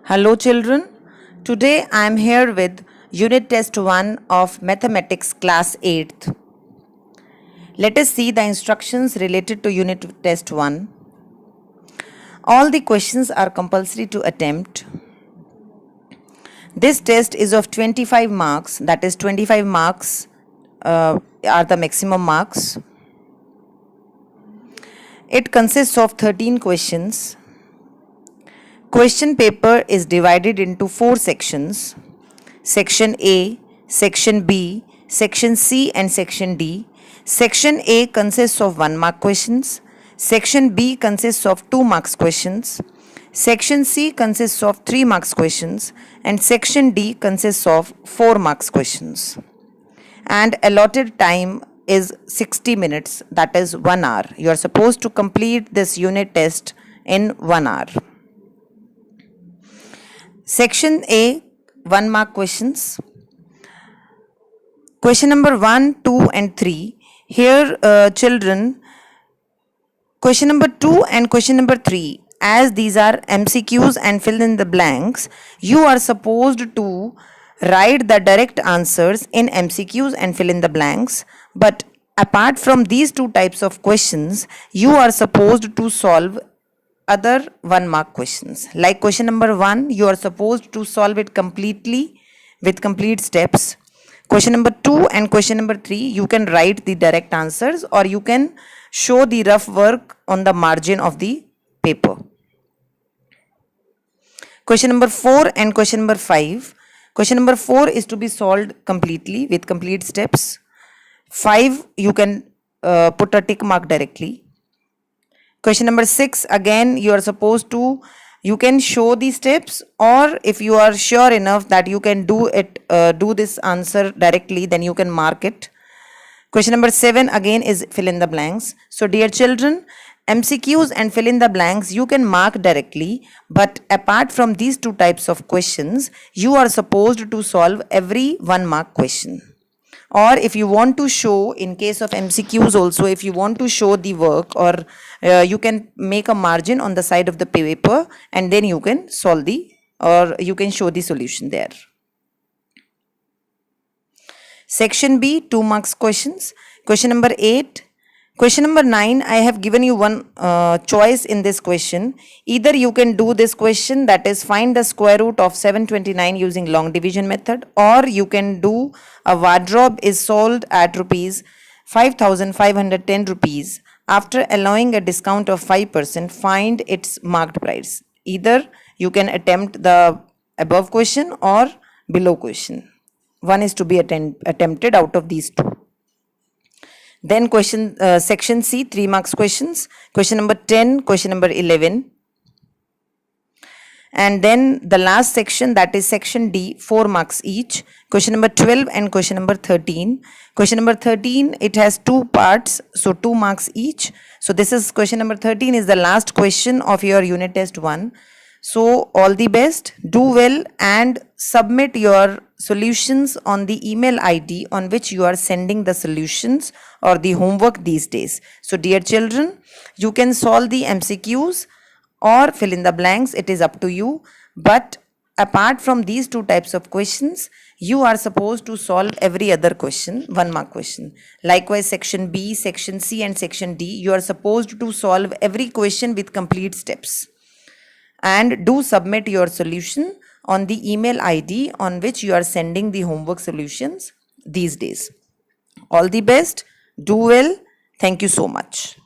Hello children, today I am here with Unit Test 1 of Mathematics Class 8th. Let us see the instructions related to Unit Test 1. All the questions are compulsory to attempt. This test is of 25 marks, that is 25 marks are the maximum marks. It consists of 13 questions. Question paper is divided into 4 sections. Section A, Section B, Section C and Section D. Section A consists of 1 mark questions. Section B consists of 2 marks questions. Section C consists of 3 marks questions. And Section D consists of 4 marks questions. And allotted time is 60 minutes, that is 1 hour. You are supposed to complete this unit test in 1 hour. Section A, 1 mark questions. Question number 1, 2 and 3. Here children, question number 2 and question number 3, as these are MCQs and fill in the blanks, you are supposed to write the direct answers in MCQs and fill in the blanks. But apart from these 2 types of questions, you are supposed to solve other 1 mark questions. Like question number 1, you are supposed to solve it completely with complete steps. Question number 2 and question number 3, you can write the direct answers or you can show the rough work on the margin of the paper. Question number 4 and question number 5. Question number 4 is to be solved completely with complete steps. 5, you can put a tick mark directly. Question number 6, again you are supposed to, you can show the steps, or if you are sure enough that you can do this answer directly, then you can mark it. Question number 7 again is fill in the blanks. So dear children, MCQs and fill in the blanks you can mark directly, but apart from these 2 types of questions, you are supposed to solve every 1 mark question. Or if you want to show, in case of MCQs also, if you want to show the work, or you can make a margin on the side of the paper and then you can solve or you can show the solution there. Section B, 2 marks questions. Question number 8. Question number 9, I have given you one choice in this question. Either you can do this question, that is find the square root of 729 using long division method, or you can do a wardrobe is sold at rupees 5,510 rupees. After allowing a discount of 5%, find its marked price. Either you can attempt the above question or below question. One is to be attempted out of these 2. Then section C, 3 marks questions. Question number 10, question number 11. And then the last section, that is section D, 4 marks each. Question number 12 and question number 13. Question number 13, it has 2 parts, so 2 marks each. So this is question number 13 is the last question of your unit test 1. So all the best, do well and submit your solutions on the email ID on which you are sending the solutions or the homework these days. So dear children, you can solve the MCQs or fill in the blanks, it is up to you. But apart from these 2 types of questions, you are supposed to solve every other question, 1 mark question. Likewise, section B, section C and section D, you are supposed to solve every question with complete steps. And do submit your solution on the email ID on which you are sending the homework solutions these days. All the best. Do well. Thank you so much.